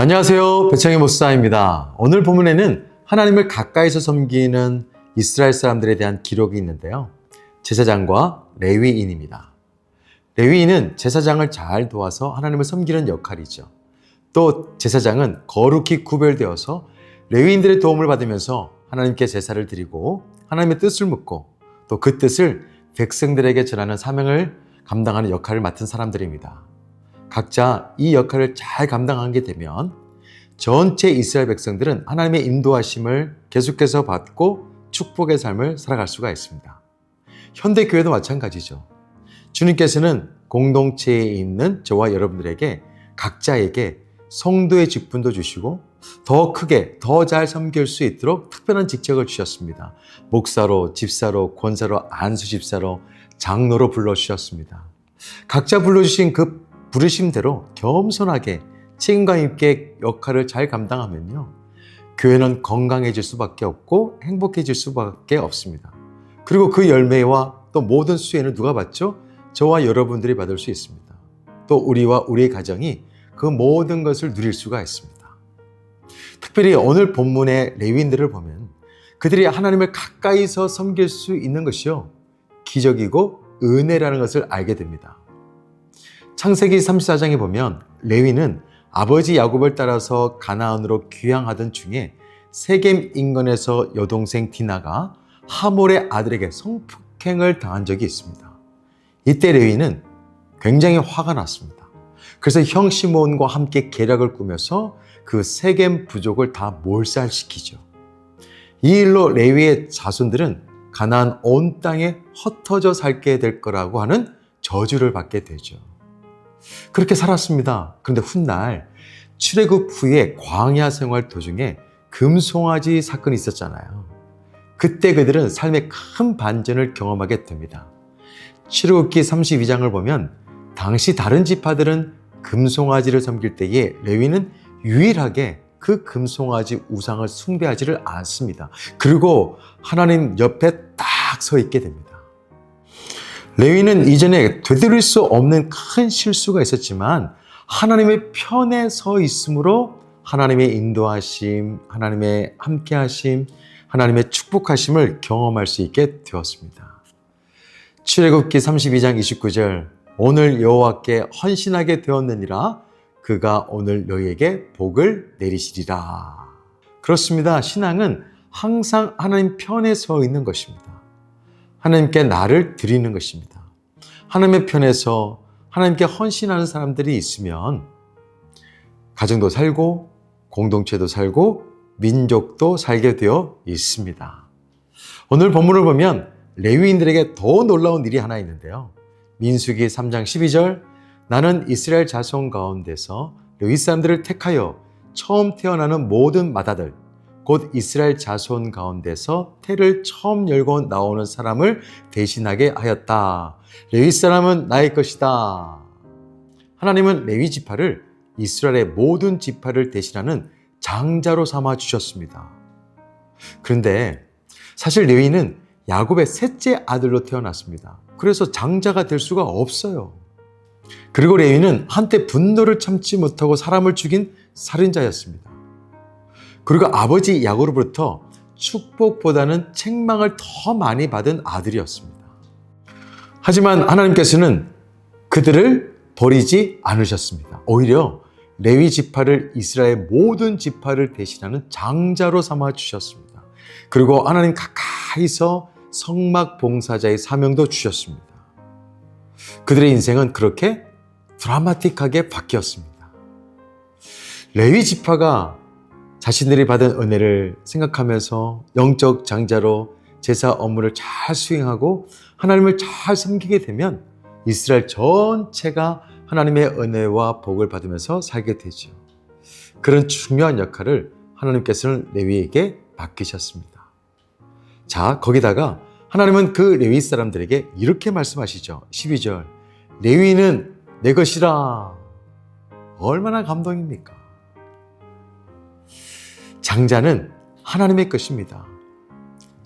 안녕하세요. 배창희 목사입니다. 오늘 본문에는 하나님을 가까이서 섬기는 이스라엘 사람들에 대한 기록이 있는데요. 제사장과 레위인입니다. 레위인은 제사장을 잘 도와서 하나님을 섬기는 역할이죠. 또 제사장은 거룩히 구별되어서 레위인들의 도움을 받으면서 하나님께 제사를 드리고 하나님의 뜻을 묻고 또 그 뜻을 백성들에게 전하는 사명을 감당하는 역할을 맡은 사람들입니다. 각자 이 역할을 잘 감당하게 되면 전체 이스라엘 백성들은 하나님의 인도하심을 계속해서 받고 축복의 삶을 살아갈 수가 있습니다. 현대 교회도 마찬가지죠. 주님께서는 공동체에 있는 저와 여러분들에게 각자에게 성도의 직분도 주시고 더 크게 더 잘 섬길 수 있도록 특별한 직책을 주셨습니다. 목사로, 집사로, 권사로, 안수집사로, 장로로 불러주셨습니다. 각자 불러주신 그 부르심대로 겸손하게 책임감 있게 역할을 잘 감당하면요, 교회는 건강해질 수밖에 없고 행복해질 수밖에 없습니다. 그리고 그 열매와 또 모든 수혜는 누가 받죠? 저와 여러분들이 받을 수 있습니다. 또 우리와 우리의 가정이 그 모든 것을 누릴 수가 있습니다. 특별히 오늘 본문의 레위인들을 보면 그들이 하나님을 가까이서 섬길 수 있는 것이요, 기적이고 은혜라는 것을 알게 됩니다. 창세기 34장에 보면 레위는 아버지 야곱을 따라서 가나안으로 귀향하던 중에 세겜 인근에서 여동생 디나가 하몰의 아들에게 성폭행을 당한 적이 있습니다. 이때 레위는 굉장히 화가 났습니다. 그래서 형 시몬과 함께 계략을 꾸며서 그 세겜 부족을 다 몰살시키죠. 이 일로 레위의 자손들은 가나안 온 땅에 흩어져 살게 될 거라고 하는 저주를 받게 되죠. 그렇게 살았습니다. 그런데 훗날 출애굽 후에 광야 생활 도중에 금송아지 사건이 있었잖아요. 그때 그들은 삶의 큰 반전을 경험하게 됩니다. 출애굽기 32장을 보면 당시 다른 지파들은 금송아지를 섬길 때에 레위는 유일하게 그 금송아지 우상을 숭배하지를 않습니다. 그리고 하나님 옆에 딱 서 있게 됩니다. 레위는 이전에 되돌릴 수 없는 큰 실수가 있었지만 하나님의 편에 서 있으므로 하나님의 인도하심, 하나님의 함께하심, 하나님의 축복하심을 경험할 수 있게 되었습니다. 출애굽기 32장 29절, 오늘 여호와께 헌신하게 되었느니라 그가 오늘 너희에게 복을 내리시리라. 그렇습니다. 신앙은 항상 하나님 편에 서 있는 것입니다. 하나님께 나를 드리는 것입니다. 하나님의 편에서 하나님께 헌신하는 사람들이 있으면 가정도 살고 공동체도 살고 민족도 살게 되어 있습니다. 오늘 본문을 보면 레위인들에게 더 놀라운 일이 하나 있는데요. 민수기 3장 12절, 나는 이스라엘 자손 가운데서 레위 사람들을 택하여 처음 태어나는 모든 맏아들 곧 이스라엘 자손 가운데서 태를 처음 열고 나오는 사람을 대신하게 하였다. 레위 사람은 나의 것이다. 하나님은 레위 지파를 이스라엘의 모든 지파를 대신하는 장자로 삼아 주셨습니다. 그런데 사실 레위는 야곱의 셋째 아들로 태어났습니다. 그래서 장자가 될 수가 없어요. 그리고 레위는 한때 분노를 참지 못하고 사람을 죽인 살인자였습니다. 그리고 아버지 야곱으로부터 축복보다는 책망을 더 많이 받은 아들이었습니다. 하지만 하나님께서는 그들을 버리지 않으셨습니다. 오히려 레위 지파를 이스라엘 모든 지파를 대신하는 장자로 삼아 주셨습니다. 그리고 하나님 가까이서 성막 봉사자의 사명도 주셨습니다. 그들의 인생은 그렇게 드라마틱하게 바뀌었습니다. 레위 지파가 자신들이 받은 은혜를 생각하면서 영적 장자로 제사 업무를 잘 수행하고 하나님을 잘 섬기게 되면 이스라엘 전체가 하나님의 은혜와 복을 받으면서 살게 되죠. 그런 중요한 역할을 하나님께서는 레위에게 맡기셨습니다. 자, 거기다가 하나님은 그 레위 사람들에게 이렇게 말씀하시죠. 12절, 레위는 내 것이라. 얼마나 감동입니까? 장자는 하나님의 것입니다.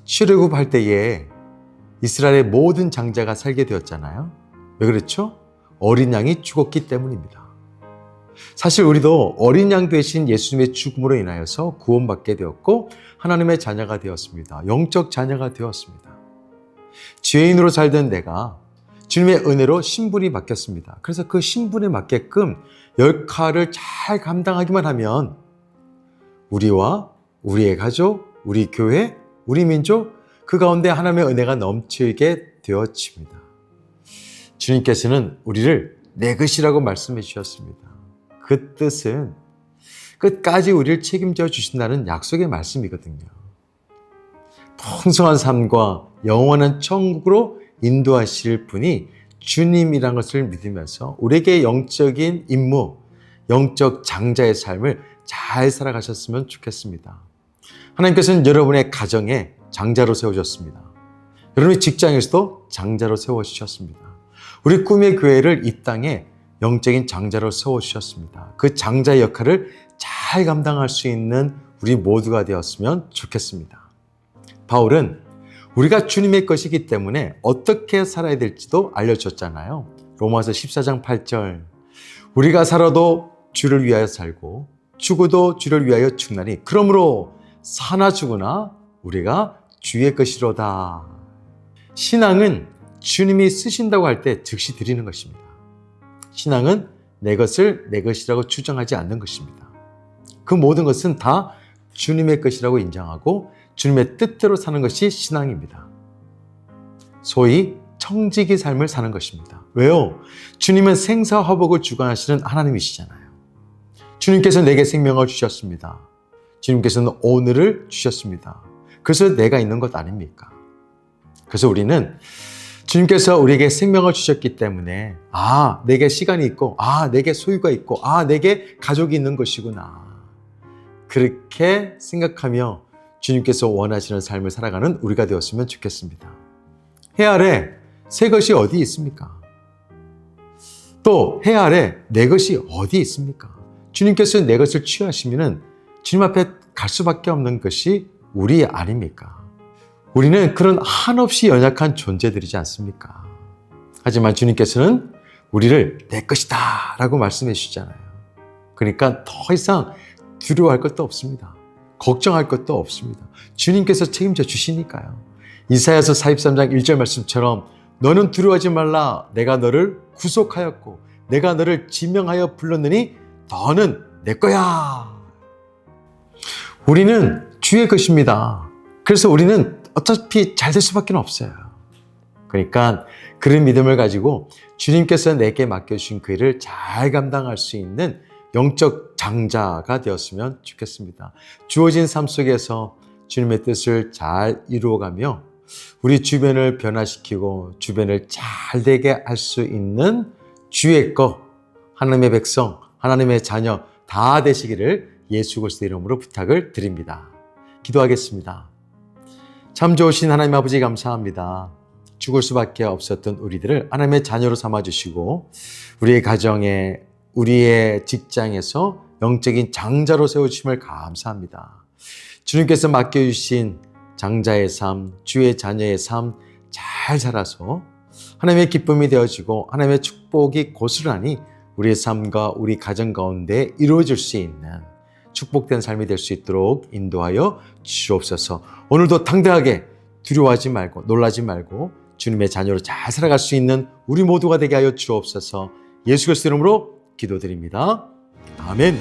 출애굽할 때에 이스라엘의 모든 장자가 살게 되었잖아요. 왜 그렇죠? 어린 양이 죽었기 때문입니다. 사실 우리도 어린 양 되신 예수님의 죽음으로 인하여서 구원받게 되었고 하나님의 자녀가 되었습니다. 영적 자녀가 되었습니다. 죄인으로 살던 내가 주님의 은혜로 신분이 바뀌었습니다. 그래서 그 신분에 맞게끔 역할을 잘 감당하기만 하면 우리와 우리의 가족, 우리 교회, 우리 민족 그 가운데 하나님의 은혜가 넘치게 되어집니다. 주님께서는 우리를 내 것이라고 말씀해 주셨습니다. 그 뜻은 끝까지 우리를 책임져 주신다는 약속의 말씀이거든요. 풍성한 삶과 영원한 천국으로 인도하실 분이 주님이라는 것을 믿으면서 우리에게 영적인 임무, 영적 장자의 삶을 잘 살아가셨으면 좋겠습니다. 하나님께서는 여러분의 가정에 장자로 세워주셨습니다. 여러분의 직장에서도 장자로 세워주셨습니다. 우리 꿈의 교회를 이 땅에 영적인 장자로 세워주셨습니다. 그 장자의 역할을 잘 감당할 수 있는 우리 모두가 되었으면 좋겠습니다. 바울은 우리가 주님의 것이기 때문에 어떻게 살아야 될지도 알려줬잖아요. 로마서 14장 8절 우리가 살아도 주를 위하여 살고 죽어도 주를 위하여 죽나니 그러므로 사나 죽으나 우리가 주의 것이로다. 신앙은 주님이 쓰신다고 할 때 즉시 드리는 것입니다. 신앙은 내 것을 내 것이라고 주장하지 않는 것입니다. 그 모든 것은 다 주님의 것이라고 인정하고 주님의 뜻대로 사는 것이 신앙입니다. 소위 청지기 삶을 사는 것입니다. 왜요? 주님은 생사화복을 주관하시는 하나님이시잖아요. 주님께서 내게 생명을 주셨습니다. 주님께서는 오늘을 주셨습니다. 그래서 내가 있는 것 아닙니까? 그래서 우리는 주님께서 우리에게 생명을 주셨기 때문에 내게 시간이 있고 내게 소유가 있고 내게 가족이 있는 것이구나. 그렇게 생각하며 주님께서 원하시는 삶을 살아가는 우리가 되었으면 좋겠습니다. 해 아래 새 것이 어디 있습니까? 또 해 아래 내 것이 어디 있습니까? 주님께서 내 것을 취하시면 주님 앞에 갈 수밖에 없는 것이 우리 아닙니까? 우리는 그런 한없이 연약한 존재들이지 않습니까? 하지만 주님께서는 우리를 내 것이다 라고 말씀해 주시잖아요. 그러니까 더 이상 두려워할 것도 없습니다. 걱정할 것도 없습니다. 주님께서 책임져 주시니까요. 이사야서 43장 1절 말씀처럼 너는 두려워하지 말라. 내가 너를 구속하였고 내가 너를 지명하여 불렀느니 너는 내 거야. 우리는 주의 것입니다. 그래서 우리는 어차피 잘 될 수밖에 없어요. 그러니까 그런 믿음을 가지고 주님께서 내게 맡겨주신 그 일을 잘 감당할 수 있는 영적 장자가 되었으면 좋겠습니다. 주어진 삶 속에서 주님의 뜻을 잘 이루어가며 우리 주변을 변화시키고 주변을 잘 되게 할 수 있는 주의 것, 하나님의 백성, 하나님의 자녀 다 되시기를 예수 그리스도의 이름으로 부탁을 드립니다. 기도하겠습니다. 참 좋으신 하나님 아버지 감사합니다. 죽을 수밖에 없었던 우리들을 하나님의 자녀로 삼아주시고 우리의 가정에 우리의 직장에서 영적인 장자로 세워주심을 감사합니다. 주님께서 맡겨주신 장자의 삶, 주의 자녀의 삶 잘 살아서 하나님의 기쁨이 되어지고 하나님의 축복이 고스란히 우리의 삶과 우리 가정 가운데 이루어질 수 있는 축복된 삶이 될 수 있도록 인도하여 주옵소서. 오늘도 당당하게 두려워하지 말고 놀라지 말고 주님의 자녀로 잘 살아갈 수 있는 우리 모두가 되게 하여 주옵소서. 예수 그리스도 이름으로 기도드립니다. 아멘.